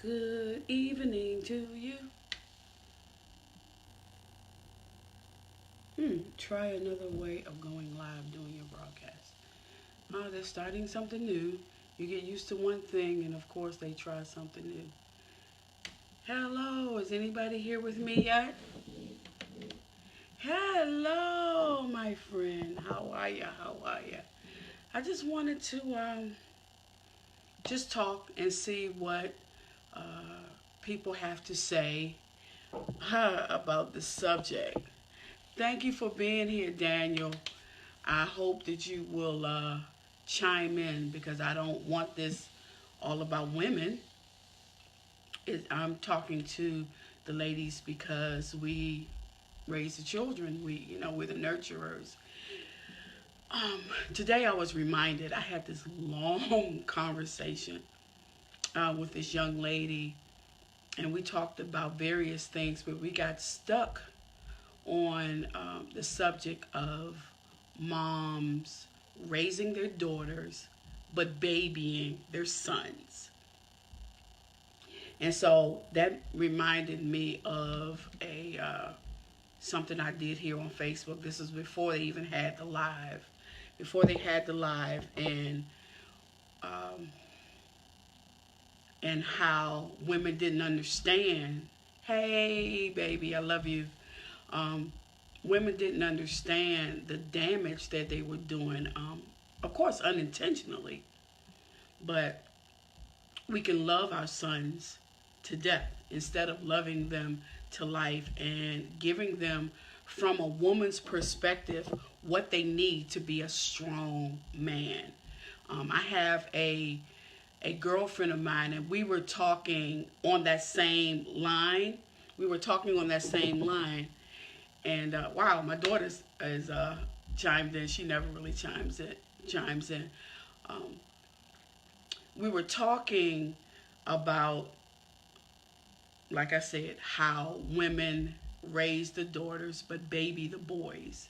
Good evening to you. Try another way of going live doing your broadcast. They're starting something new. You get used to one thing, and of course, they try something new. Hello, is anybody here with me yet? Hello, my friend. How are ya? How are ya? I just wanted to just talk and see what people have to say about the subject. Thank you for being here, Daniel. I hope that you will chime in because I don't want this all about women. I'm talking to the ladies because we raise the children. We're the nurturers. Today I was reminded I had this long conversation with this young lady, and we talked about various things, but we got stuck on the subject of moms raising their daughters but babying their sons. And so that reminded me of a something I did here on Facebook. This is before they even had the live. Before they had the live, um, and how women didn't understand. Hey, baby, I love you. Women didn't understand the damage that they were doing. Of course, unintentionally, but we can love our sons to death instead of loving them to life and giving them, from a woman's perspective, what they need to be a strong man. I have a girlfriend of mine, and we were talking on that same line. And wow, my daughter is chimed in. She never really chimes in. Um, we were talking about, like I said, how women raise the daughters but baby the boys.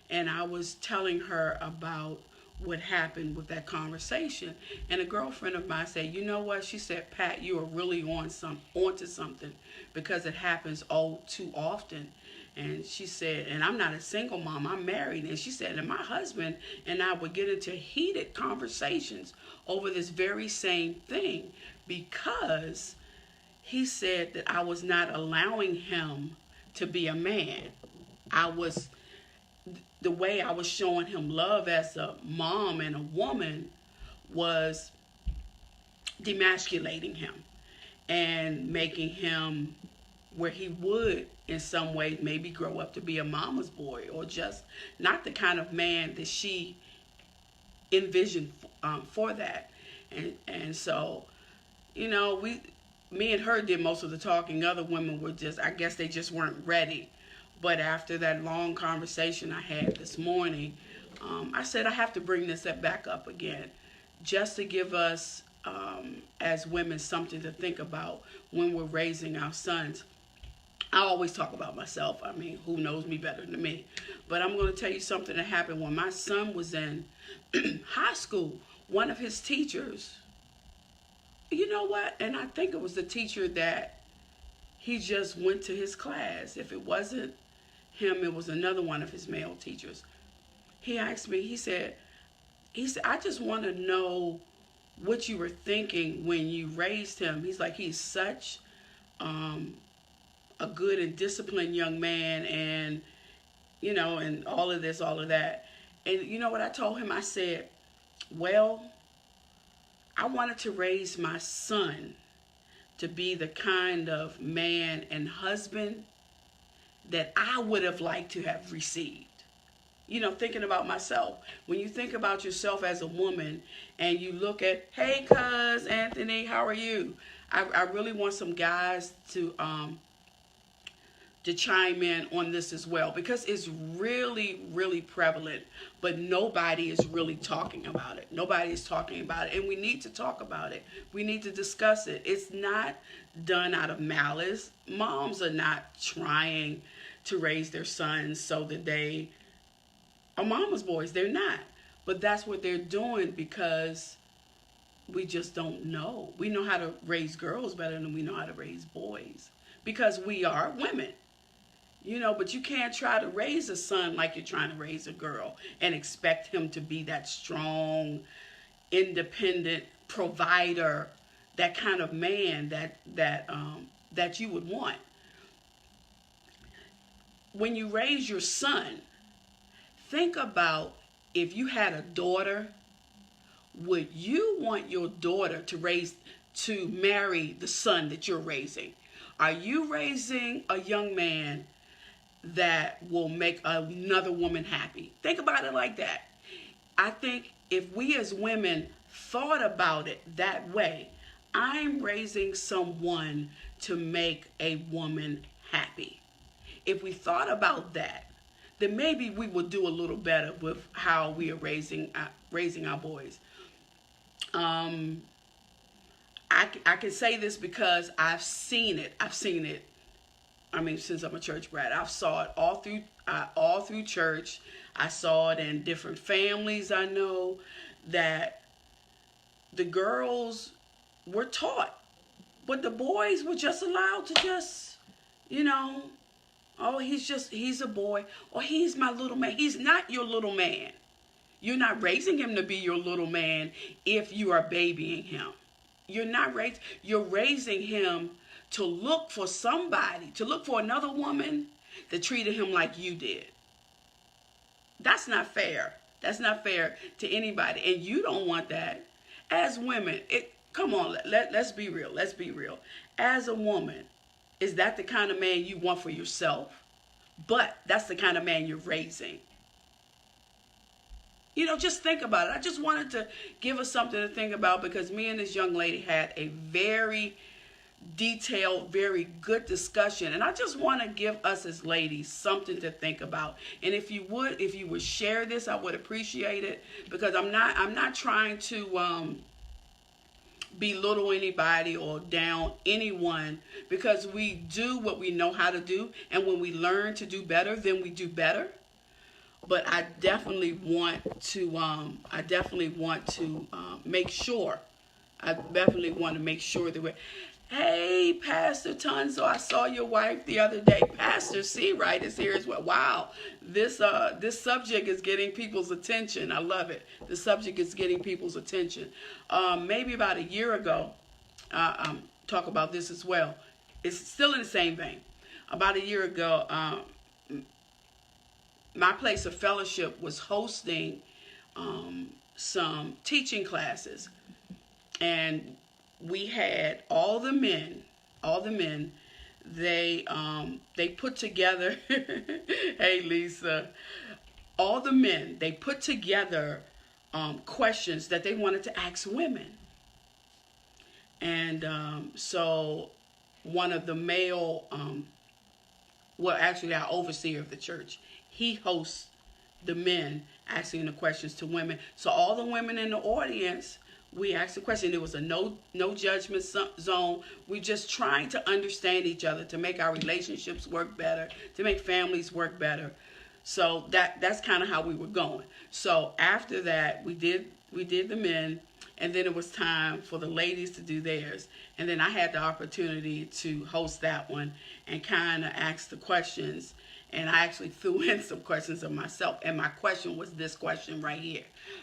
And I was telling her about what happened with that conversation. And a girlfriend of mine said, "You know what?" She said, "Pat, you are really onto something because it happens all too often." And she said, "And I'm not a single mom, I'm married." And she said, "And my husband and I would get into heated conversations over this very same thing because he said that I was not allowing him to be a man. The way I was showing him love as a mom and a woman was demasculating him and making him where he would in some way maybe grow up to be a mama's boy or just not the kind of man that she envisioned for that. And so, me and her did most of the talking. Other women were just, I guess they just weren't ready. But after that long conversation I had this morning, I said I have to bring this back up again just to give us, as women, something to think about when we're raising our sons. I always talk about myself. I mean, who knows me better than me? But I'm going to tell you something that happened when my son was in high school. One of his teachers, you know what? And I think it was the teacher that he just went to his class. If it wasn't him, it was another one of his male teachers. He asked me, I just want to know what you were thinking when you raised him. He's like, he's such a good and disciplined young man, and and all of this, all of that. And you know what I told him? I said, well, I wanted to raise my son to be the kind of man and husband that I would have liked to have received. Thinking about myself. When you think about yourself as a woman and you look at, hey, cuz, Anthony, how are you? I really want some guys to chime in on this as well because it's really, really prevalent, but nobody is really talking about it. Nobody is talking about it, and we need to talk about it. We need to discuss it. It's not done out of malice. Moms are not trying to raise their sons so that they are mama's boys. They're not. But that's what they're doing because we just don't know. We know how to raise girls better than we know how to raise boys because we are women. But you can't try to raise a son like you're trying to raise a girl and expect him to be that strong, independent provider, that kind of man that you would want. When you raise your son, think about if you had a daughter, would you want your daughter to marry the son that you're raising? Are you raising a young man that will make another woman happy? Think about it like that. I think if we as women thought about it that way, I'm raising someone to make a woman happy. If we thought about that, then maybe we would do a little better with how we are raising our boys. I can say this because I've seen it. I mean, since I'm a church brat, I've saw it all through church. I saw it in different families. I know that the girls were taught, but the boys were just allowed to just, oh, he's a boy, or he's my little man. He's not your little man. You're not raising him to be your little man if you are babying him. You're raising him to look for somebody, to look for another woman that treated him like you did. That's not fair. That's not fair to anybody. And you don't want that. As women, come on, let's be real. Let's be real. As a woman, is that the kind of man you want for yourself? But that's the kind of man you're raising. Just think about it. I just wanted to give us something to think about because me and this young lady had a very detailed, very good discussion. And I just want to give us as ladies something to think about. And if you would share this, I would appreciate it because I'm not trying to belittle anybody or down anyone because we do what we know how to do. And when we learn to do better, then we do better. But I definitely want to make sure. I definitely want to make sure that hey, Pastor Tunzo, I saw your wife the other day. Pastor Seawright is here as well. Wow, this subject is getting people's attention. I love it. The subject is getting people's attention. Maybe about a year ago, talk about this as well. It's still in the same vein. About a year ago, my place of fellowship was hosting some teaching classes, and we had all the men. They put together. Hey, Lisa. All the men. They put together questions that they wanted to ask women, and so one of the male, actually our overseer of the church, he hosts the men asking the questions to women. So all the women in the audience, we asked the question. It was a no judgment zone. We're just trying to understand each other, to make our relationships work better, to make families work better. So that's kind of how we were going. So after that, we did the men, and then it was time for the ladies to do theirs. And then I had the opportunity to host that one and kind of ask the questions. And I actually threw in some questions of myself. And my question was this question right here.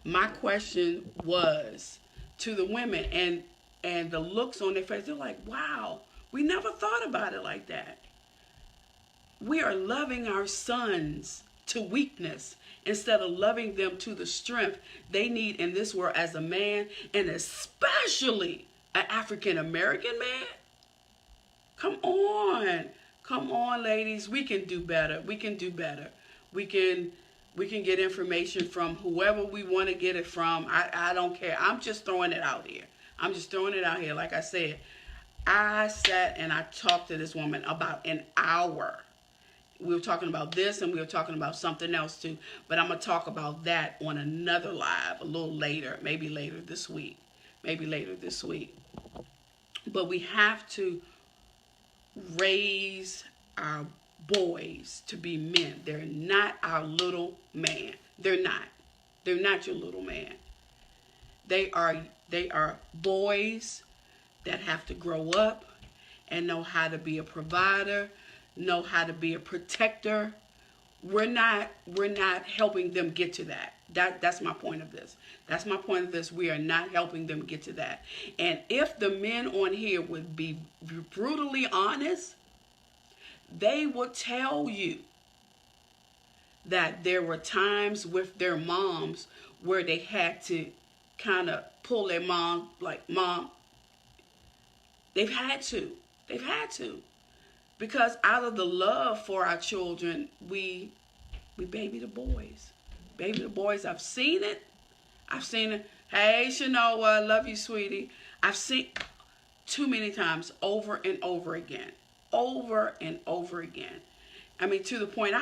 My question was to the women, and the looks on their face, they're like, wow, we never thought about it like that. We are loving our sons to weakness instead of loving them to the strength they need in this world as a man, and especially an African American man. Come on, ladies. We can do better. We can get information from whoever we want to get it from. I don't care. I'm just throwing it out here. Like I said, I sat and I talked to this woman about an hour. We were talking about this, and we were talking about something else too. But I'm going to talk about that on another live a little later, maybe later this week. But we have to raise our boys to be men. They're not our little man. They're not your little man. They are boys that have to grow up and know how to be a provider, know how to be a protector. We're not helping them get to that. That's my point of this. That's my point of this. We are not helping them get to that. And if the men on here would be brutally honest, they would tell you that there were times with their moms where they had to kind of pull their mom, like, Mom, they've had to. They've had to. Because out of the love for our children, we baby the boys. Baby the boys. I've seen it. Hey, Shanoa, love you, sweetie. I've seen too many times, over and over again. Over and over again. I mean, to the point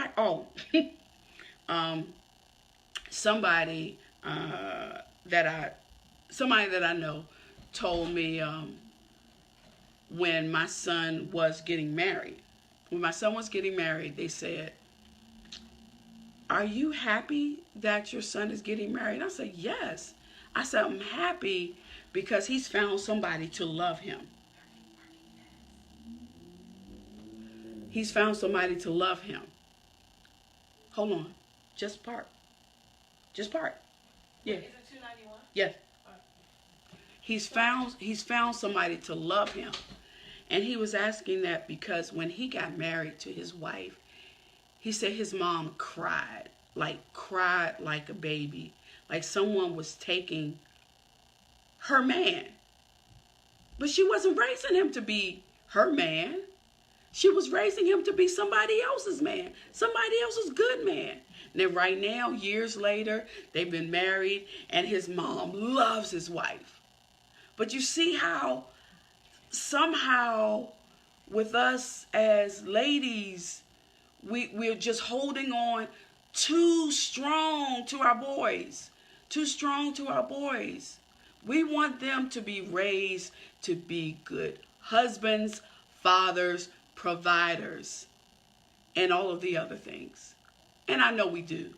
somebody that I know told me when my son was getting married. When my son was getting married, they said, "Are you happy that your son is getting married?" And I said, "Yes." I said, "I'm happy because he's found somebody to love him." He's found somebody to love him. Hold on. Just park. Yeah. Is it 291? Yes. He's found somebody to love him. And he was asking that because when he got married to his wife, he said his mom cried like a baby. Like someone was taking her man. But she wasn't raising him to be her man. She was raising him to be somebody else's man. Somebody else's good man. And then right now, years later, they've been married and his mom loves his wife. But you see how somehow with us as ladies, we're just holding on too strong to our boys. Too strong to our boys. We want them to be raised to be good husbands, fathers, providers, and all of the other things. And I know we do.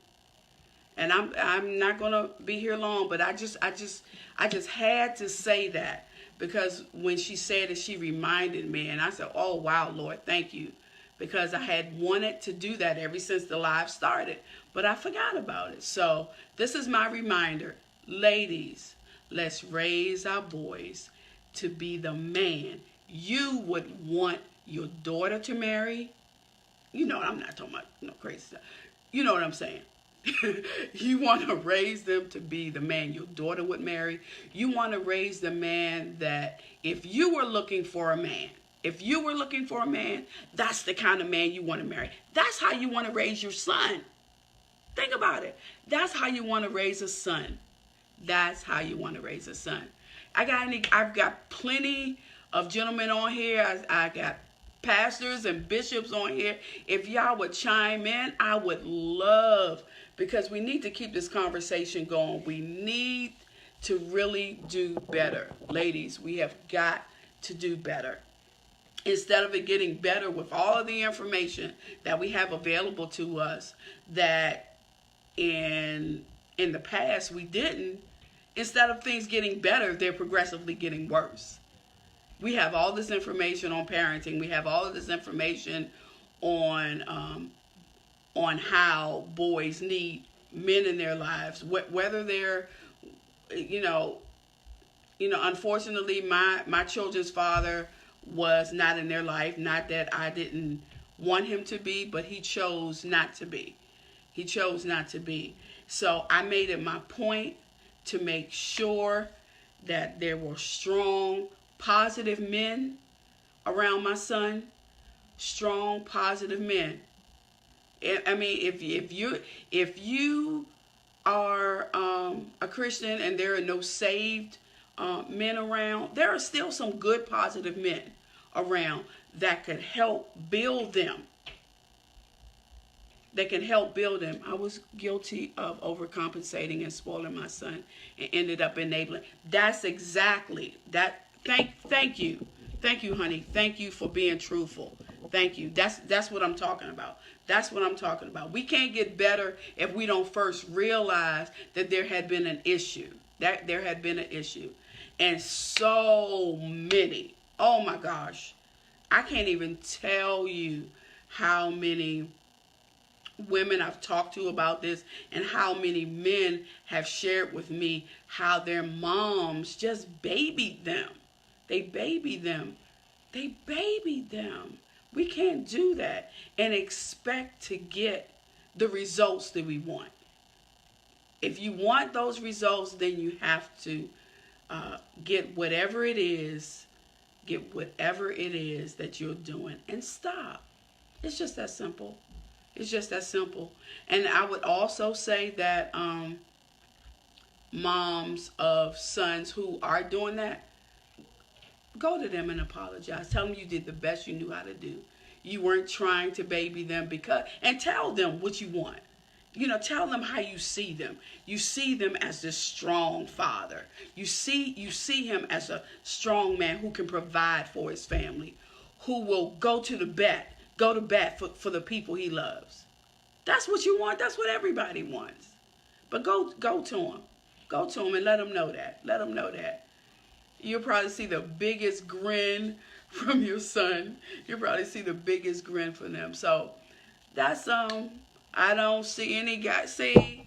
And I'm not gonna be here long, but I just had to say that because when she said it, she reminded me, and I said, "Oh wow, Lord, thank you," because I had wanted to do that ever since the live started, but I forgot about it. So this is my reminder, ladies. Let's raise our boys to be the man you would want your daughter to marry. You know, I'm not talking about no crazy stuff. You know what I'm saying? You want to raise them to be the man your daughter would marry. You want to raise the man that if you were looking for a man, that's the kind of man you want to marry. That's how you want to raise your son. Think about it. That's how you want to raise a son. That's how you want to raise a son. I've got plenty of gentlemen on here. I got pastors and bishops on here. If y'all would chime in, I would love, because we need to keep this conversation going. We need to really do better. Ladies, we have got to do better. Instead of it getting better with all of the information that we have available to us that in the past we didn't, instead of things getting better, they're progressively getting worse. We have all this information on parenting. We have all of this information on how boys need men in their lives, whether they're, unfortunately, my children's father was not in their life. Not that I didn't want him to be, but he chose not to be. He chose not to be. So I made it my point to make sure that there were strong, positive men around my son. Strong, positive men. I mean, if you are a Christian and there are no saved men around, there are still some good, positive men around that could help build them. That can help build them. I was guilty of overcompensating and spoiling my son and ended up enabling. That's exactly that. Thank you, honey. Thank you for being truthful. Thank you. That's what I'm talking about. That's what I'm talking about. We can't get better if we don't first realize that there had been an issue. That there had been an issue. And so many, oh my gosh, I can't even tell you how many women I've talked to about this, and how many men have shared with me how their moms just babied them. They babied them. They babied them. We can't do that and expect to get the results that we want. If you want those results, then you have to get whatever it is, that you're doing, and stop. It's just that simple. It's just that simple. And I would also say that moms of sons who are doing that, go to them and apologize. Tell them you did the best you knew how to do. You weren't trying to baby them, and tell them what you want. Tell them how you see them. You see them as this strong father. You see him as a strong man who can provide for his family, who will go to bat for the people he loves. That's what you want. That's what everybody wants. But go to him. Go to him and let him know that. Let him know that. You'll probably see the biggest grin from your son. You'll probably see the biggest grin from them. So that's I don't see any guys. See,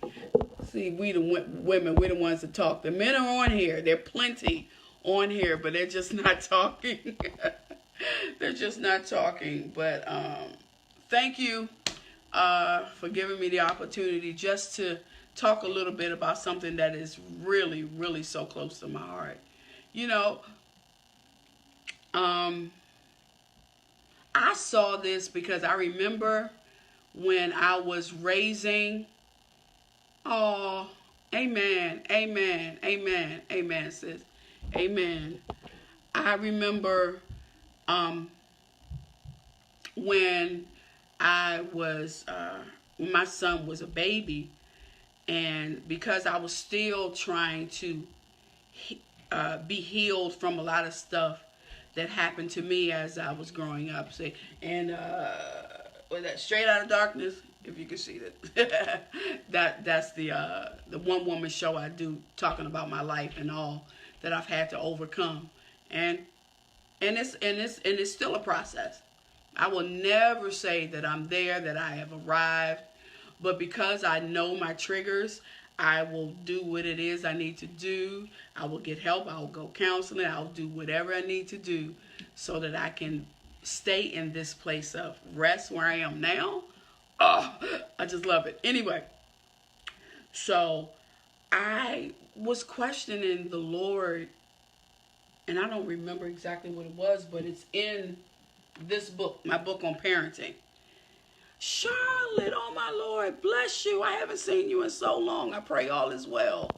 we the women, we're the ones that talk. The men are on here. They're plenty on here, but they're just not talking. They're just not talking. But thank you for giving me the opportunity just to talk a little bit about something that is really, really so close to my heart. I saw this because I remember when I was raising. Oh, amen, sis. Amen. I remember when I was, my son was a baby, and because I was still trying to be healed from a lot of stuff that happened to me as I was growing up. Was that Straight Out of Darkness? If you can see that, that's the one woman show I do, talking about my life and all that I've had to overcome, and it's still a process. I will never say that I'm there, that I have arrived, but because I know my triggers, I will do what it is I need to do. I will get help. I will go counseling. I'll do whatever I need to do so that I can stay in this place of rest where I am now. Oh, I just love it. Anyway, so I was questioning the Lord, and I don't remember exactly what it was, but it's in this book, my book on parenting. Charlotte, oh my Lord, bless you. I haven't seen you in so long. I pray all is well.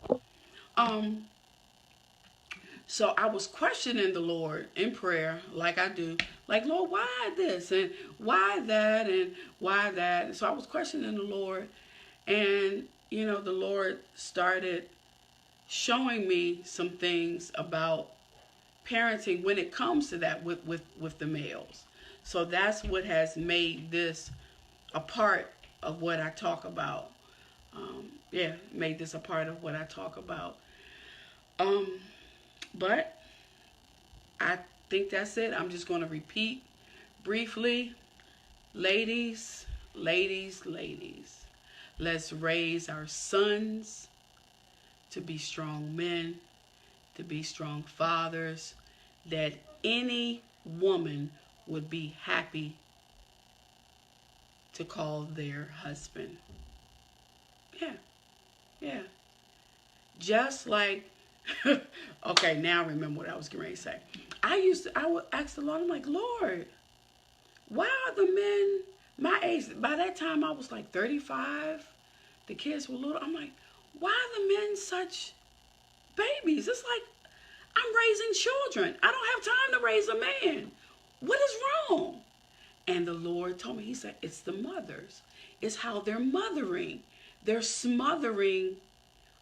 So I was questioning the Lord in prayer, like I do. Like, Lord, why this? And why that? And why that? And so I was questioning the Lord. And, the Lord started showing me some things about parenting when it comes to that with the males. So that's what has made this a part of what I talk about. Made this a part of what I talk about. But I think that's it. I'm just going to repeat briefly. Ladies, let's raise our sons to be strong men, to be strong fathers, that any woman would be happy to call their husband. Yeah. Just like, okay, now I remember what I was going to say. I would ask the Lord, I'm like, Lord, why are the men my age? By that time, I was like 35. The kids were little. I'm like, why are the men such babies? It's like, I'm raising children. I don't have time to raise a man. What is wrong? And the Lord told me, he said, it's the mothers. It's how they're mothering. They're smothering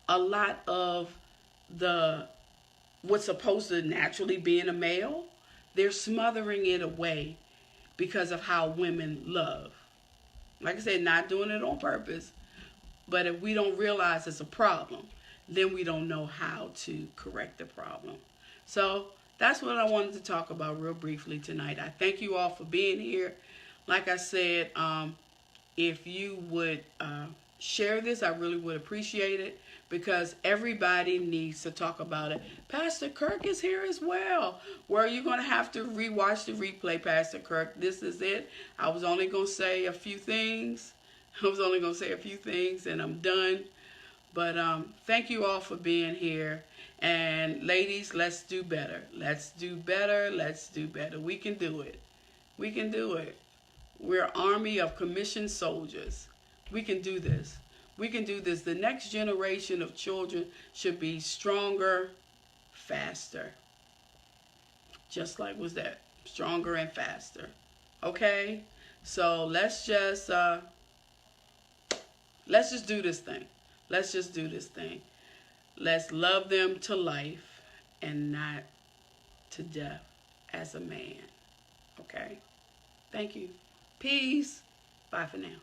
a lot of what's supposed to naturally be in a male. They're smothering it away because of how women love. Like I said, not doing it on purpose. But if we don't realize it's a problem, then we don't know how to correct the problem. So that's what I wanted to talk about real briefly tonight. I thank you all for being here. Like I said, if you would share this, I really would appreciate it, because everybody needs to talk about it. Pastor Kirk is here as well. Well, you're going to have to rewatch the replay, Pastor Kirk. This is it. I was only going to say a few things. And I'm done. But thank you all for being here. And ladies, let's do better. Let's do better. Let's do better. We can do it. We can do it. We're an army of commissioned soldiers. We can do this. We can do this. The next generation of children should be stronger, faster. Just like was that. Stronger and faster. Okay? So let's just do this thing. Let's just do this thing. Let's love them to life and not to death as a man. Okay? Thank you. Peace. Bye for now.